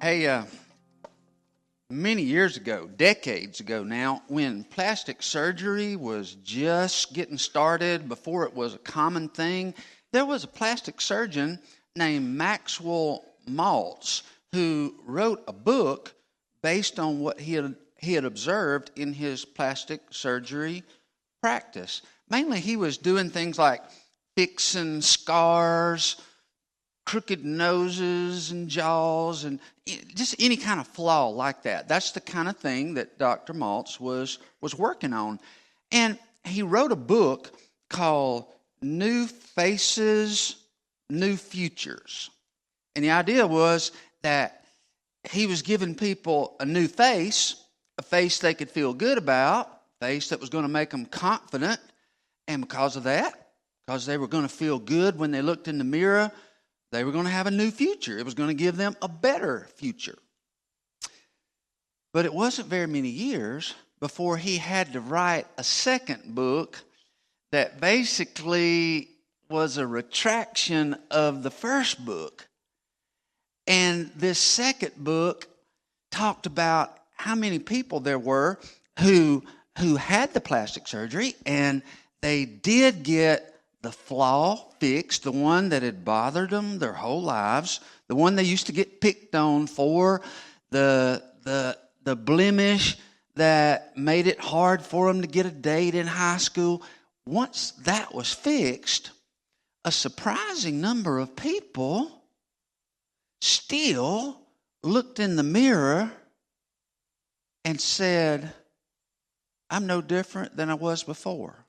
Hey, many years ago, decades ago now, when plastic surgery was just getting started, before it was a common thing, there was a plastic surgeon named Maxwell Maltz who wrote a book based on what he had observed in his plastic surgery practice. Mainly, he was doing things like fixing scars, crooked noses and jaws, and just any kind of flaw like that. That's the kind of thing that Dr. Maltz was working on. And he wrote a book called New Faces, New Futures. And the idea was that he was giving people a new face, a face they could feel good about, a face that was going to make them confident. And because of that, because they were going to feel good when they looked in the mirror, they were going to have a new future. It was going to give them a better future. But it wasn't very many years before he had to write a second book that basically was a retraction of the first book. And this second book talked about how many people there were who had the plastic surgery, and they did get the flaw fixed, the one that had bothered them their whole lives, the one they used to get picked on for, the blemish that made it hard for them to get a date in high school. Once that was fixed, a surprising number of people still looked in the mirror and said, "I'm no different than I was before."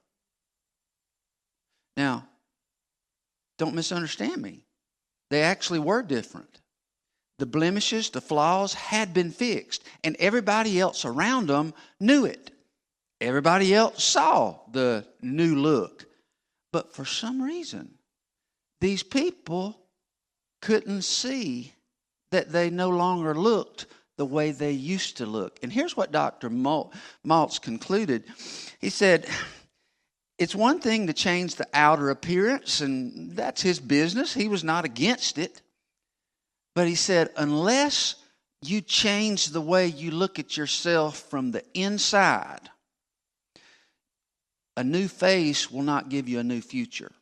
Now, don't misunderstand me. They actually were different. The blemishes, the flaws had been fixed, and everybody else around them knew it. Everybody else saw the new look. But for some reason, these people couldn't see that they no longer looked the way they used to look. And here's what Dr. Maltz concluded. He said, it's one thing to change the outer appearance, and that's his business. He was not against it. But he said, unless you change the way you look at yourself from the inside, a new face will not give you a new future.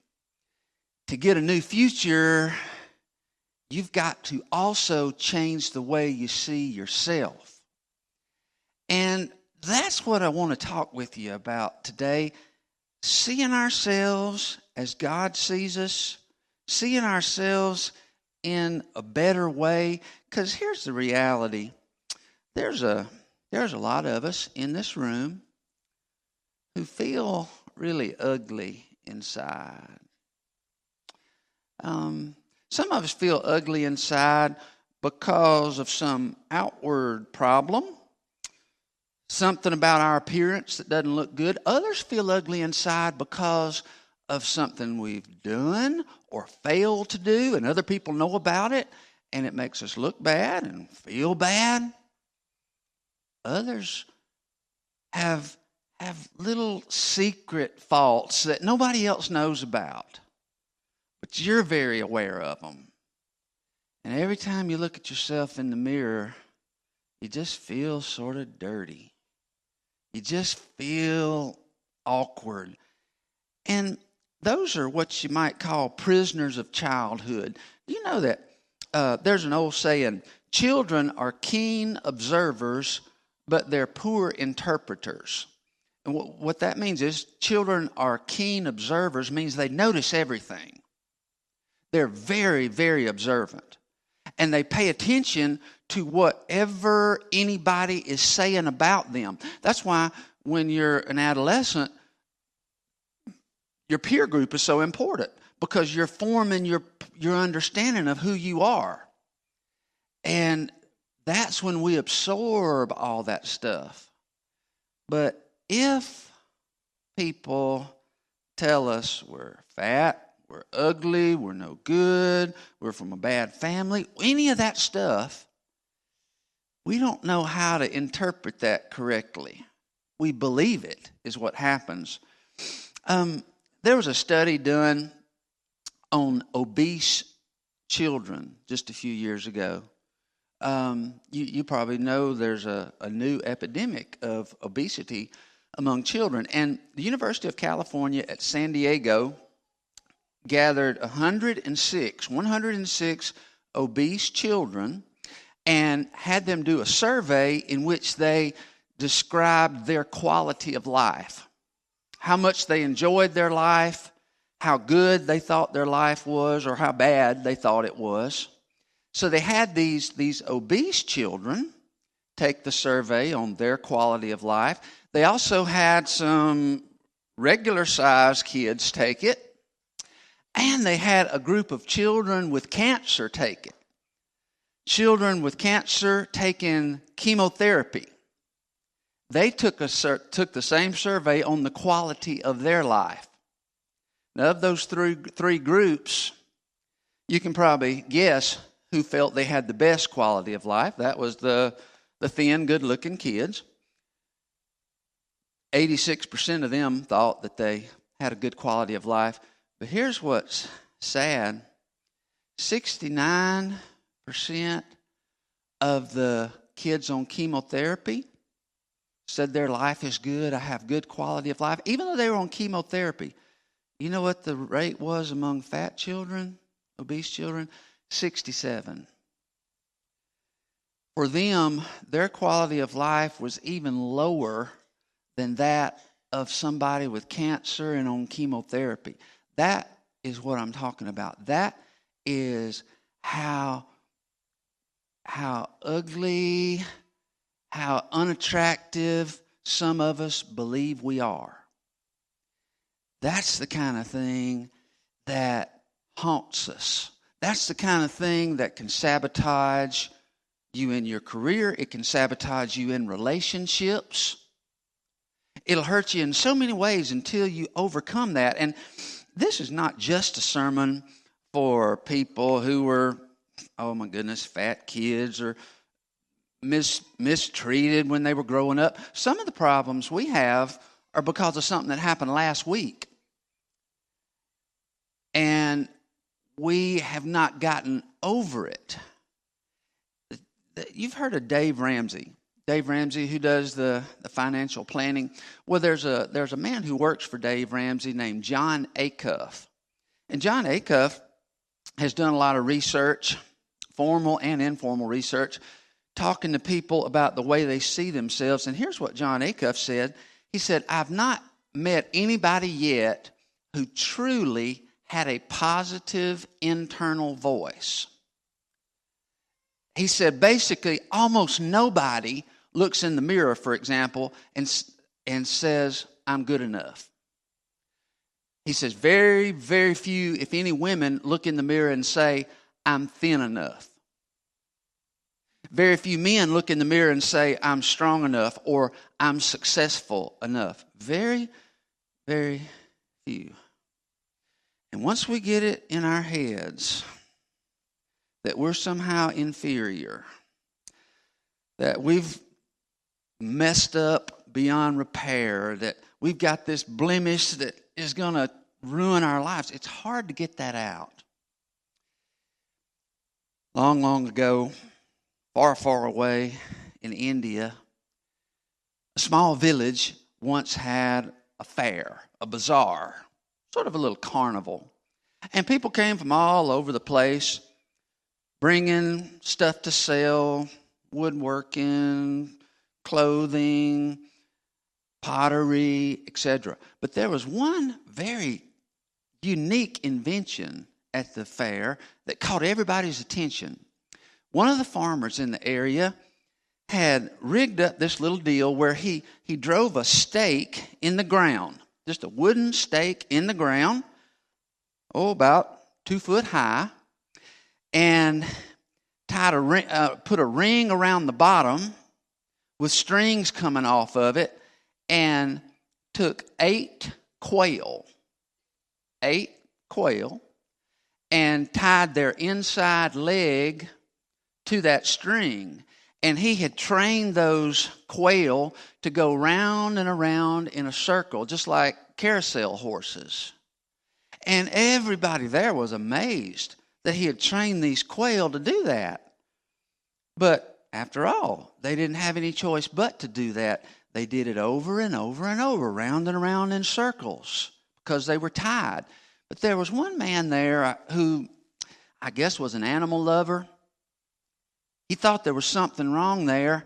To get a new future, you've got to also change the way you see yourself. And that's what I want to talk with you about today. Seeing ourselves as God sees us, seeing ourselves in a better way. Because here's the reality. There's a lot of us in this room who feel really ugly inside. Some of us feel ugly inside because of some outward problem, something about our appearance that doesn't look good. Others feel ugly inside because of something we've done or failed to do, and other people know about it, and it makes us look bad and feel bad. Others have little secret faults that nobody else knows about, but you're very aware of them. And every time you look at yourself in the mirror, you just feel sort of dirty. You just feel awkward. And those are what you might call prisoners of childhood. Do you know that there's an old saying, children are keen observers, but they're poor interpreters. And what that means is children are keen observers means they notice everything. They're very, very observant. And they pay attention to whatever anybody is saying about them. That's why when you're an adolescent, your peer group is so important, because you're forming your understanding of who you are. And that's when we absorb all that stuff. But if people tell us we're fat, we're ugly, we're no good, we're from a bad family, any of that stuff, we don't know how to interpret that correctly. We believe it is what happens. There was a study done on obese children just a few years ago. you probably know there's a new epidemic of obesity among children. And the University of California at San Diego gathered 106 obese children and had them do a survey in which they described their quality of life, how much they enjoyed their life, how good they thought their life was, or how bad they thought it was. So they had these obese children take the survey on their quality of life. They also had some regular-sized kids take it, and they had a group of children with cancer take it. Children with cancer taking chemotherapy. They took the same survey on the quality of their life. Now, of those three groups, you can probably guess who felt they had the best quality of life. That was the thin, good-looking kids. 86% of them thought that they had a good quality of life. But here's what's sad. 69% of the kids on chemotherapy said their life is good, I have good quality of life, even though they were on chemotherapy. You know what the rate was among fat children, obese children? 67. For them, their quality of life was even lower than that of somebody with cancer and on chemotherapy. That is what I'm talking about. That is how ugly, how unattractive some of us believe we are. That's the kind of thing that haunts us. That's the kind of thing that can sabotage you in your career. It can sabotage you in relationships. It'll hurt you in so many ways until you overcome that. And this is not just a sermon for people who were, oh my goodness, fat kids or mistreated when they were growing up. Some of the problems we have are because of something that happened last week. And we have not gotten over it. You've heard of Dave Ramsey. Dave Ramsey, who does the financial planning. Well, there's a man who works for Dave Ramsey named John Acuff. And John Acuff has done a lot of research, formal and informal research, talking to people about the way they see themselves. And here's what John Acuff said. He said, I've not met anybody yet who truly had a positive internal voice. He said, basically, almost nobody looks in the mirror, for example, and says, I'm good enough. He says, very, very few, if any, women look in the mirror and say, I'm thin enough. Very few men look in the mirror and say, I'm strong enough or I'm successful enough. Very, very few. And once we get it in our heads that we're somehow inferior, that we've messed up beyond repair, that we've got this blemish that is going to ruin our lives, it's hard to get that out. Long, long ago, far, far away in India, a small village once had a fair, a bazaar, sort of a little carnival. And people came from all over the place, bringing stuff to sell, woodworking, clothing, pottery, etc. But there was one very unique invention at the fair that caught everybody's attention. One of the farmers in the area had rigged up this little deal where he drove a stake in the ground, just a wooden stake in the ground, about 2 foot high, and put a ring around the bottom with strings coming off of it, and took 8 quail, and tied their inside leg to that string. And he had trained those quail to go round and around in a circle, just like carousel horses. And everybody there was amazed that he had trained these quail to do that. But after all, they didn't have any choice but to do that. They did it over and over and over, round and around in circles, because they were tired. But there was one man there who I guess was an animal lover. He thought there was something wrong there,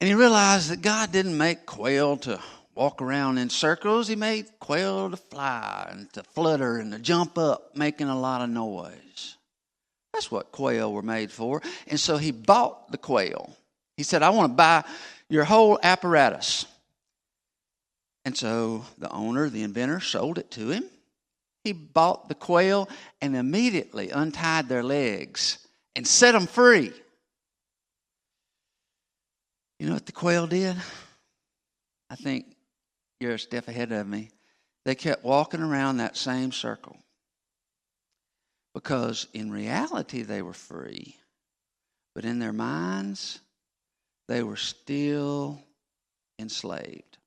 and he realized that God didn't make quail to walk around in circles. He made quail to fly and to flutter and to jump up, making a lot of noise. That's what quail were made for. And so he bought the quail. He said, I want to buy your whole apparatus. And so the owner, the inventor, sold it to him. He bought the quail and immediately untied their legs and set them free. You know what the quail did? I think you're a step ahead of me. They kept walking around that same circle. Because in reality they were free. But in their minds, they were still enslaved.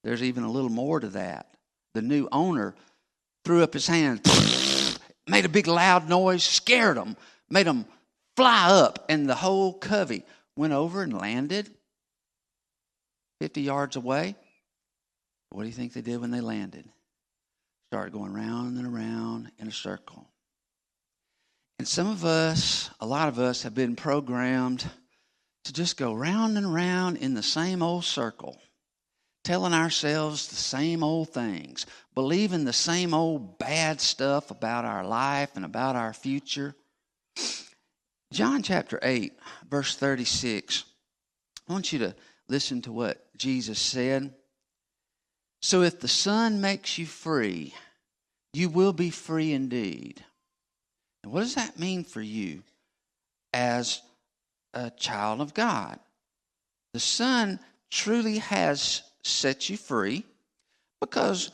There's even a little more to that. The new owner threw up his hands, made a big loud noise, scared them, made them fly up, and the whole covey went over and landed 50 yards away. What do you think they did when they landed? Started going round and around in a circle. And some of us, a lot of us, have been programmed to just go round and around in the same old circle, telling ourselves the same old things, believing the same old bad stuff about our life and about our future. John chapter 8, verse 36. I want you to listen to what Jesus said. So if the Son makes you free, you will be free indeed. And what does that mean for you as a child of God? The Son truly has set you free because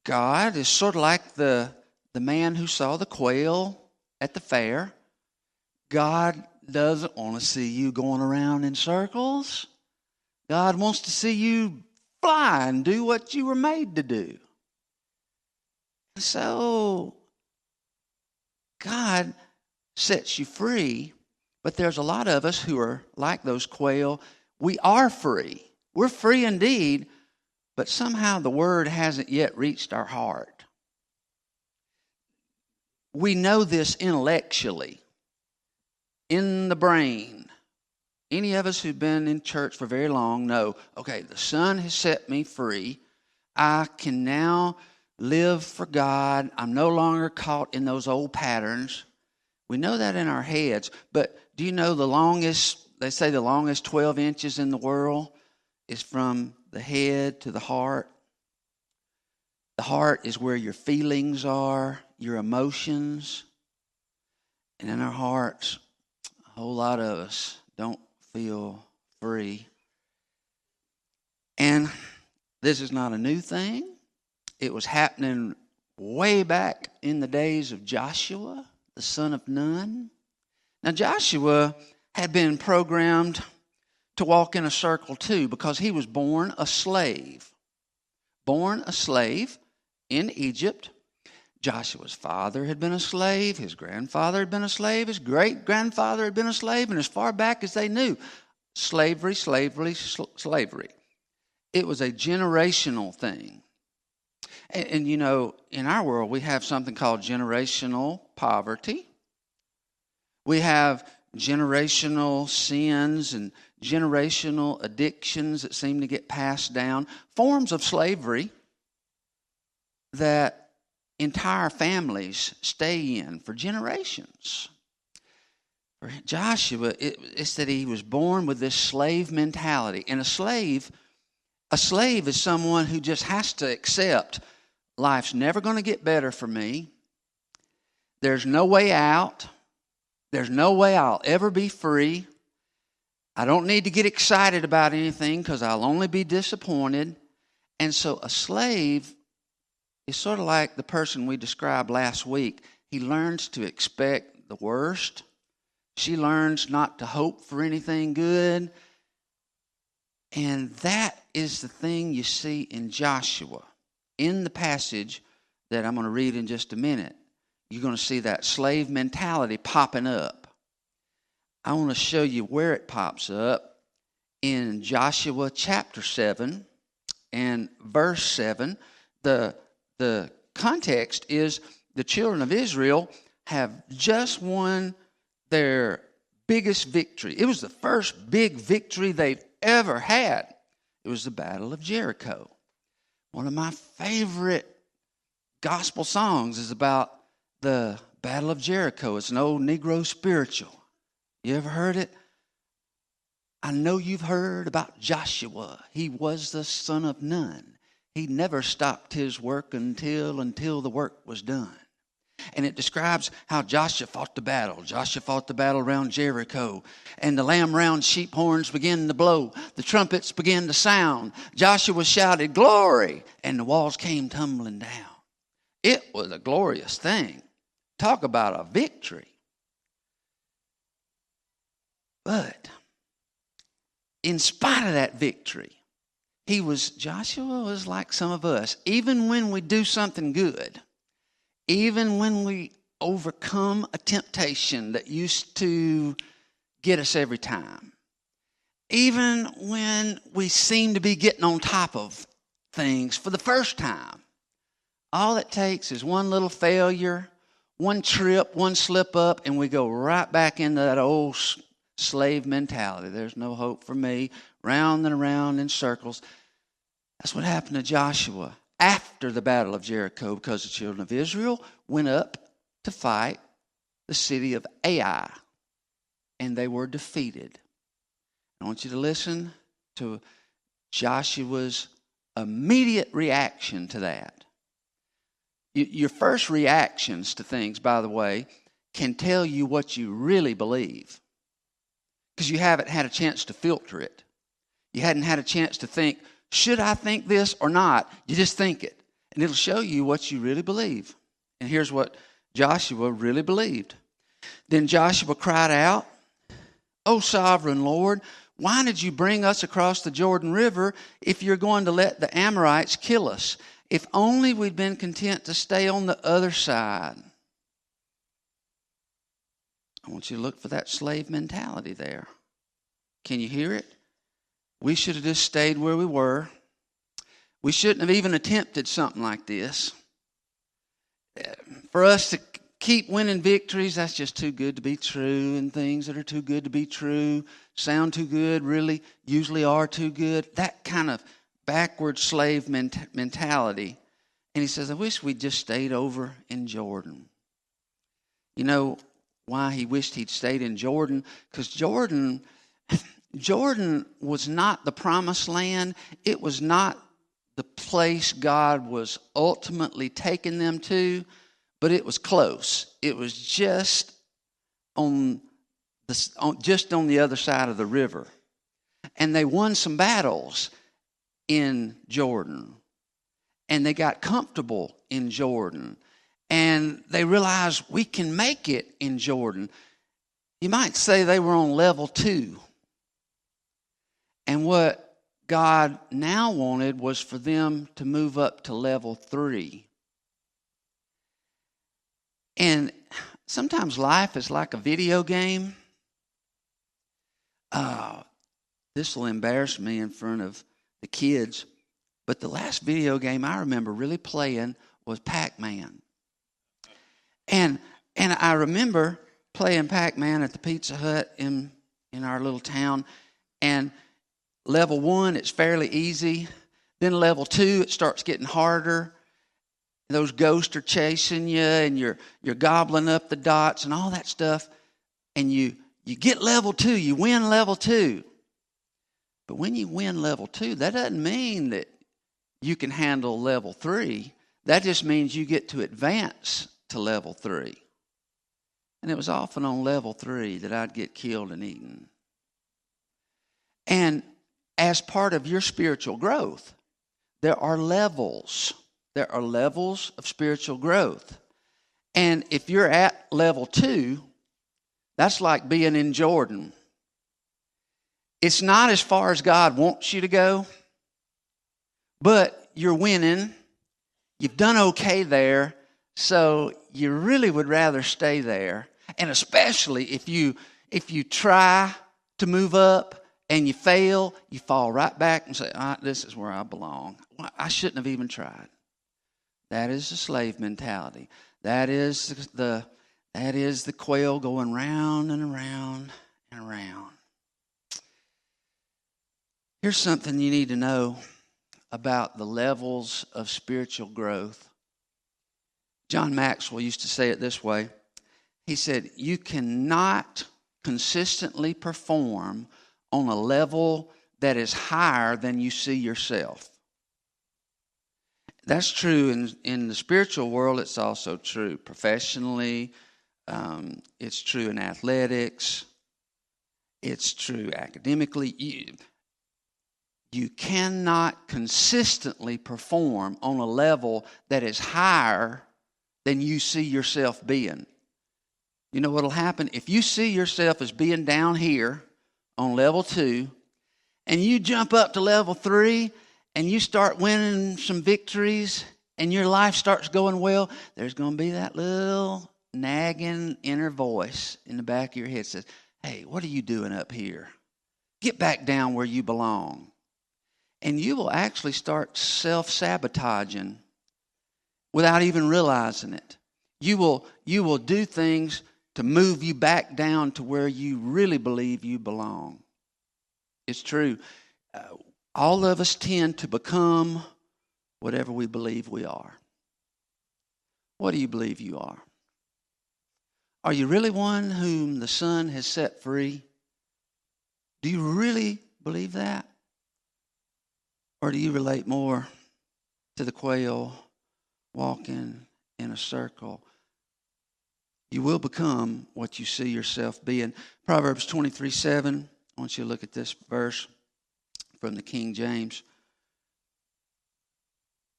God is sort of like the man who saw the quail at the fair. God doesn't want to see you going around in circles. God wants to see you fly and do what you were made to do. So, God sets you free, but there's a lot of us who are like those quail. We are free. We're free indeed, but somehow the word hasn't yet reached our heart. We know this intellectually, in the brain. Any of us who've been in church for very long know, okay, the Son has set me free. I can now live for God. I'm no longer caught in those old patterns. We know that in our heads, but do you know they say the longest 12 inches in the world is from the head to the heart. The heart is where your feelings are, your emotions. And in our hearts, a whole lot of us don't feel free. And this is not a new thing. It was happening way back in the days of Joshua, the son of Nun. Now, Joshua had been programmed to walk in a circle too because he was born a slave. Born a slave in Egypt. Joshua's father had been a slave. His grandfather had been a slave. His great-grandfather had been a slave. And as far back as they knew, slavery. It was a generational thing. And you know, in our world, we have something called generational poverty. We have generational sins and generational addictions that seem to get passed down. Forms of slavery that entire families stay in for generations. For Joshua, it's that he was born with this slave mentality. And a slave is someone who just has to accept life's never going to get better for me. There's no way out. There's no way I'll ever be free. I don't need to get excited about anything because I'll only be disappointed. And so a slave is sort of like the person we described last week. He learns to expect the worst. She learns not to hope for anything good. And that is the thing you see in Joshua. In the passage that I'm going to read in just a minute, you're going to see that slave mentality popping up. I want to show you where it pops up in Joshua chapter 7 and verse 7. The context is the children of Israel have just won their biggest victory. It was the first big victory they've ever had. It was the Battle of Jericho. One of my favorite gospel songs is about the Battle of Jericho. It's an old Negro spiritual. You ever heard it? I know you've heard about Joshua. He was the son of Nun. He never stopped his work until the work was done. And it describes how Joshua fought the battle. Joshua fought the battle around Jericho. And the lamb-round sheep horns began to blow. The trumpets began to sound. Joshua shouted, "Glory!" And the walls came tumbling down. It was a glorious thing. Talk about a victory. But in spite of that victory, Joshua was like some of us. Even when we do something good, even when we overcome a temptation that used to get us every time, even when we seem to be getting on top of things for the first time, all it takes is one little failure, one trip, one slip up, and we go right back into that old slave mentality. There's no hope for me, round and around in circles. That's what happened to Joshua after the Battle of Jericho, because the children of Israel went up to fight the city of Ai, and they were defeated. I want you to listen to Joshua's immediate reaction to that. Your first reactions to things, by the way, can tell you what you really believe, because you haven't had a chance to filter it. You hadn't had a chance to think, should I think this or not? You just think it, and it'll show you what you really believe. And here's what Joshua really believed. Then Joshua cried out, "O sovereign Lord, why did you bring us across the Jordan River if you're going to let the Amorites kill us? If only we'd been content to stay on the other side." I want you to look for that slave mentality there. Can you hear it? We should have just stayed where we were. We shouldn't have even attempted something like this. For us to keep winning victories, that's just too good to be true. And things that are too good to be true, sound too good, really usually are too good. That kind of backward slave mentality. And he says, I wish we'd just stayed over in Jordan. You know why he wished he'd stayed in Jordan? Because Jordan was not the promised land. It was not the place God was ultimately taking them to, but it was close. It was just on the other side of the river. And they won some battles in Jordan. And they got comfortable in Jordan. And they realized we can make it in Jordan. You might say they were on level 2. And what God now wanted was for them to move up to level 3. And sometimes life is like a video game. This will embarrass me in front of the kids, but the last video game I remember really playing was Pac-Man. And I remember playing Pac-Man at the Pizza Hut in our little town. And level 1, it's fairly easy. Then level 2, it starts getting harder. Those ghosts are chasing you, and you're gobbling up the dots and all that stuff. And you get level 2, you win level 2. But when you win level 2, that doesn't mean that you can handle level 3. That just means you get to advance to level 3. And it was often on level 3 that I'd get killed and eaten. And as part of your spiritual growth, there are levels. There are levels of spiritual growth. And if you're at level 2, that's like being in Jordan. It's not as far as God wants you to go, but you're winning. You've done okay there, so you really would rather stay there. And especially if you if you try to move up and you fail, you fall right back and say, this is where I belong. I shouldn't have even tried. That is the slave mentality. That is the quail going round and around and around. Here's something you need to know about the levels of spiritual growth. John Maxwell used to say it this way. He said, you cannot consistently perform on a level that is higher than you see yourself. That's true in the spiritual world. It's also true professionally. It's true in athletics. It's true academically. You cannot consistently perform on a level that is higher than you see yourself being. You know what will happen? If you see yourself as being down here on level 2, and you jump up to level 3, and you start winning some victories, and your life starts going well, there's going to be that little nagging inner voice in the back of your head that says, hey, what are you doing up here? Get back down where you belong. And you will actually start self-sabotaging without even realizing it. You will do things to move you back down to where you really believe you belong. It's true. All of us tend to become whatever we believe we are. What do you believe you are? Are you really one whom the Son has set free? Do you really believe that? Or do you relate more to the quail walking in a circle? You will become what you see yourself being. Proverbs 23:7. I want you to look at this verse from the King James.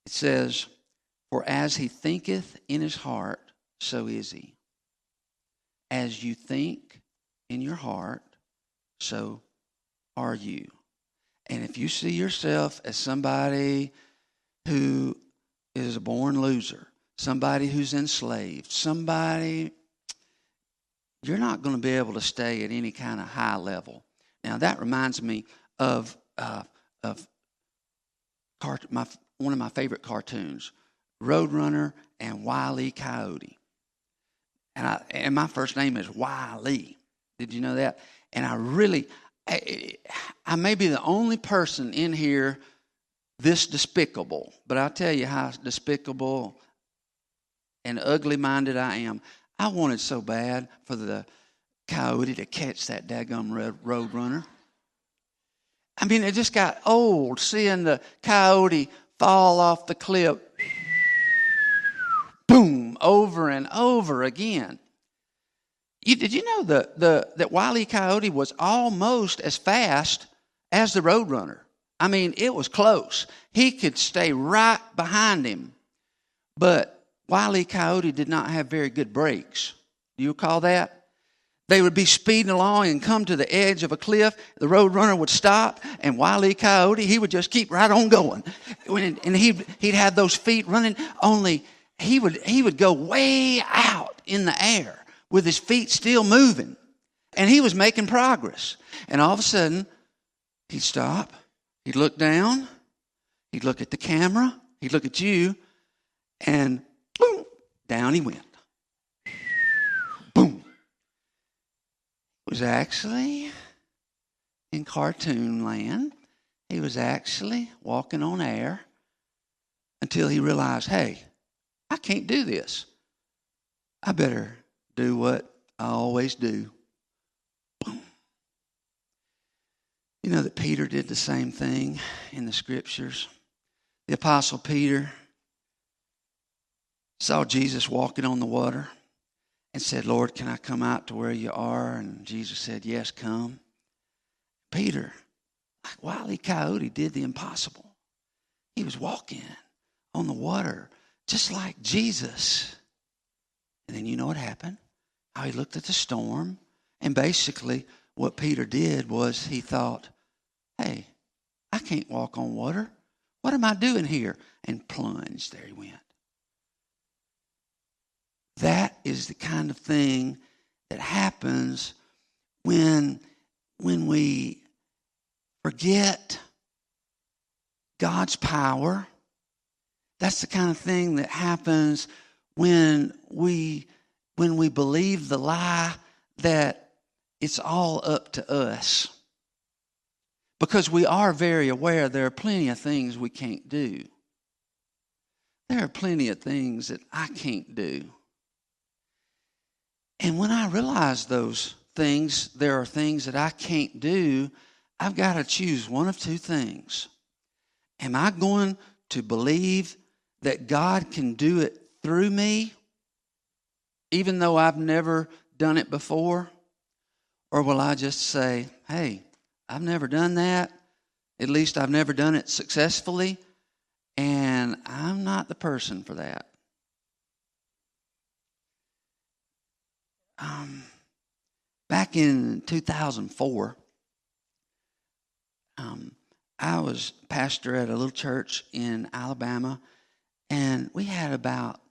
It says, for as he thinketh in his heart, so is he. As you think in your heart, so are you. And if you see yourself as somebody who is a born loser, somebody who's enslaved, somebody, you're not going to be able to stay at any kind of high level. Now that reminds me of one of my favorite cartoons, Roadrunner and Wile E. Coyote. And my first name is Wile E. Did you know that? And I may be the only person in here this despicable, but I'll tell you how despicable and ugly-minded I am. I wanted so bad for the coyote to catch that daggum roadrunner. I mean, it just got old seeing the coyote fall off the cliff, boom, over and over again. Did you know that Wile E. Coyote was almost as fast as the Roadrunner? I mean, it was close. He could stay right behind him. But Wile E. Coyote did not have very good brakes. Do you recall that? They would be speeding along and come to the edge of a cliff. The Roadrunner would stop, and Wile E. Coyote, he would just keep right on going. And he'd have those feet running, only he would go way out in the air with his feet still moving. And he was making progress. And all of a sudden, he'd stop. He'd look down. He'd look at the camera. He'd look at you. And boom, down he went. Boom. It was actually in cartoon land. He was actually walking on air until he realized, hey, I can't do this. I better do what I always do. Boom. You know that Peter did the same thing in the scriptures. The Apostle Peter saw Jesus walking on the water and said, Lord, can I come out to where you are? And Jesus said, yes, come. Peter, like Wile E. Coyote, did the impossible. He was walking on the water just like Jesus. And then you know what happened? How he looked at the storm. And basically what Peter did was he thought, hey, I can't walk on water. What am I doing here? And plunged. There he went. That is the kind of thing that happens when we forget God's power. That's the kind of thing that happens when we believe the lie that it's all up to us. Because we are very aware there are plenty of things we can't do. There are plenty of things that I can't do. And when I realize those things, there are things that I can't do, I've got to choose one of two things. Am I going to believe that God can do it through me, even though I've never done it before? Or will I just say, hey, I've never done that. At least I've never done it successfully, and I'm not the person for that. Back in 2004, I was pastor at a little church in Alabama, and we had about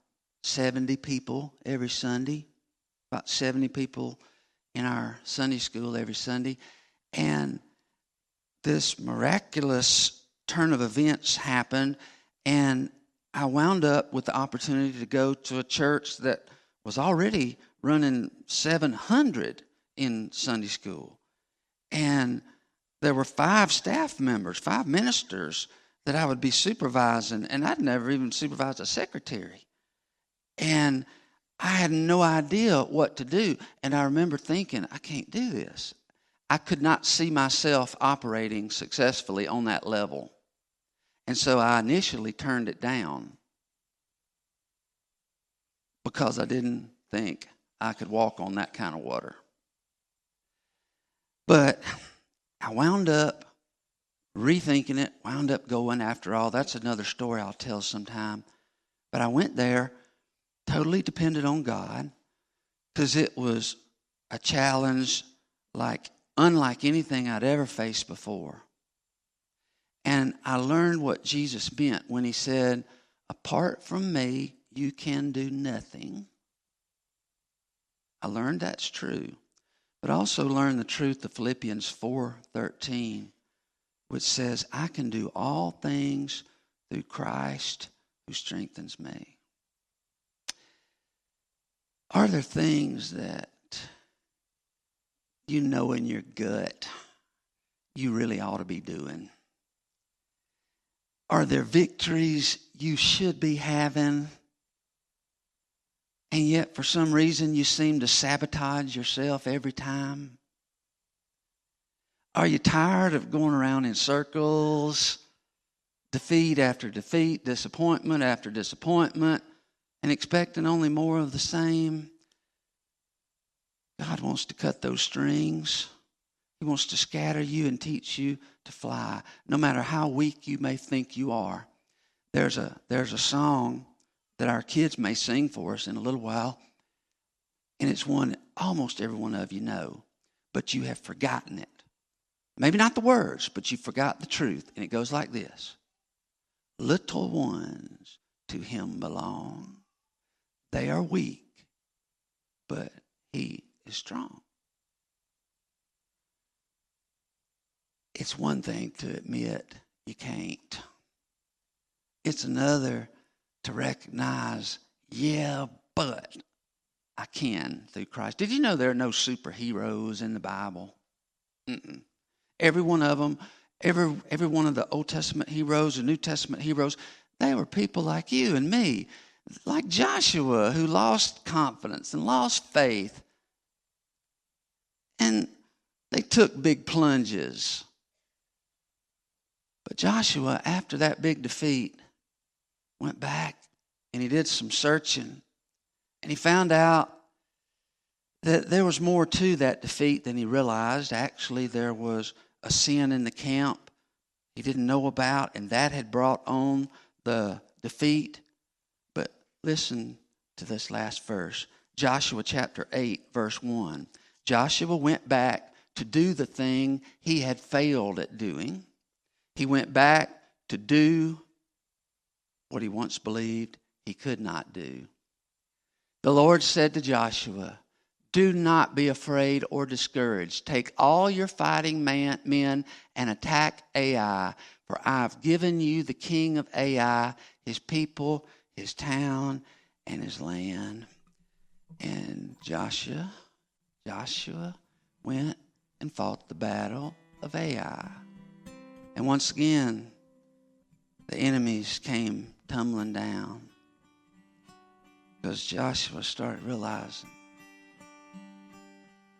70 people every Sunday, about 70 people in our Sunday school every Sunday. And this miraculous turn of events happened, and I wound up with the opportunity to go to a church that was already running 700 in Sunday school. And there were 5 staff members, 5 ministers that I would be supervising, and I'd never even supervised a secretary. And I had no idea what to do. And I remember thinking, I can't do this. I could not see myself operating successfully on that level. And so I initially turned it down because I didn't think I could walk on that kind of water. But I wound up rethinking it, wound up going after all. That's another story I'll tell sometime. But I went there, totally dependent on God, because it was a challenge unlike anything I'd ever faced before. And I learned what Jesus meant when he said, apart from me, you can do nothing. I learned that's true. But I also learned the truth of Philippians 4:13, which says, I can do all things through Christ who strengthens me. Are there things that you know in your gut you really ought to be doing? Are there victories you should be having, and yet for some reason you seem to sabotage yourself every time? Are you tired of going around in circles, defeat after defeat, disappointment after disappointment, and expecting only more of the same? God wants to cut those strings. He wants to scatter you and teach you to fly, no matter how weak you may think you are. There's a song that our kids may sing for us in a little while, and it's one that almost every one of you know, but you have forgotten it. Maybe not the words, but you forgot the truth, and it goes like this. Little ones to him belong. They are weak, but he is strong. It's one thing to admit you can't. It's another to recognize, yeah, but I can through Christ. Did you know there are no superheroes in the Bible? Mm-mm. Every one of them, every one of the Old Testament heroes and New Testament heroes, they were people like you and me, like Joshua, who lost confidence and lost faith. And they took big plunges. But Joshua, after that big defeat, went back and he did some searching. And he found out that there was more to that defeat than he realized. Actually, there was a sin in the camp he didn't know about, and that had brought on the defeat. But listen to this last verse. Joshua chapter 8, verse 1. Joshua went back to do the thing he had failed at doing. He went back to do what he once believed he could not do. The Lord said to Joshua, Do not be afraid or discouraged. Take all your fighting men and attack Ai, for I have given you the king of Ai, his people, his town, and his land. And Joshua went and fought the battle of Ai. And once again, the enemies came tumbling down because Joshua started realizing,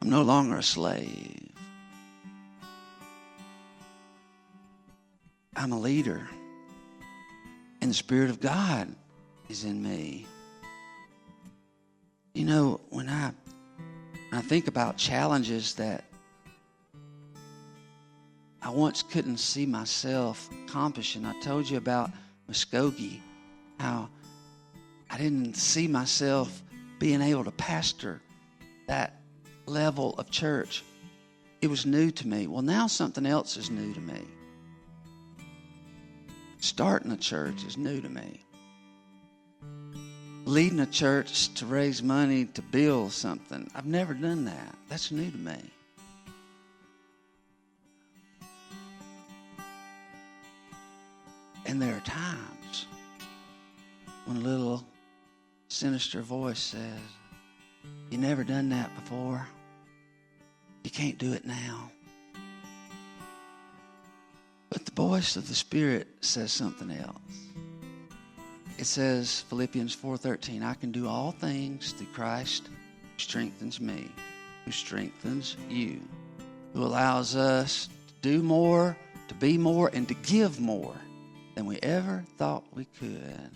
I'm no longer a slave. I'm a leader. And the Spirit of God is in me. You know, when I think about challenges that I once couldn't see myself accomplishing. I told you about Muskogee, how I didn't see myself being able to pastor that level of church. It was new to me. Well, now something else is new to me. Starting a church is new to me. Leading a church to raise money to build something, I've never done that. That's new to me. And there are times when a little sinister voice says, you never done that before. You can't do it now. But the voice of the Spirit says something else. It says, Philippians 4:13, I can do all things through Christ who strengthens me, who strengthens you, who allows us to do more, to be more, and to give more than we ever thought we could.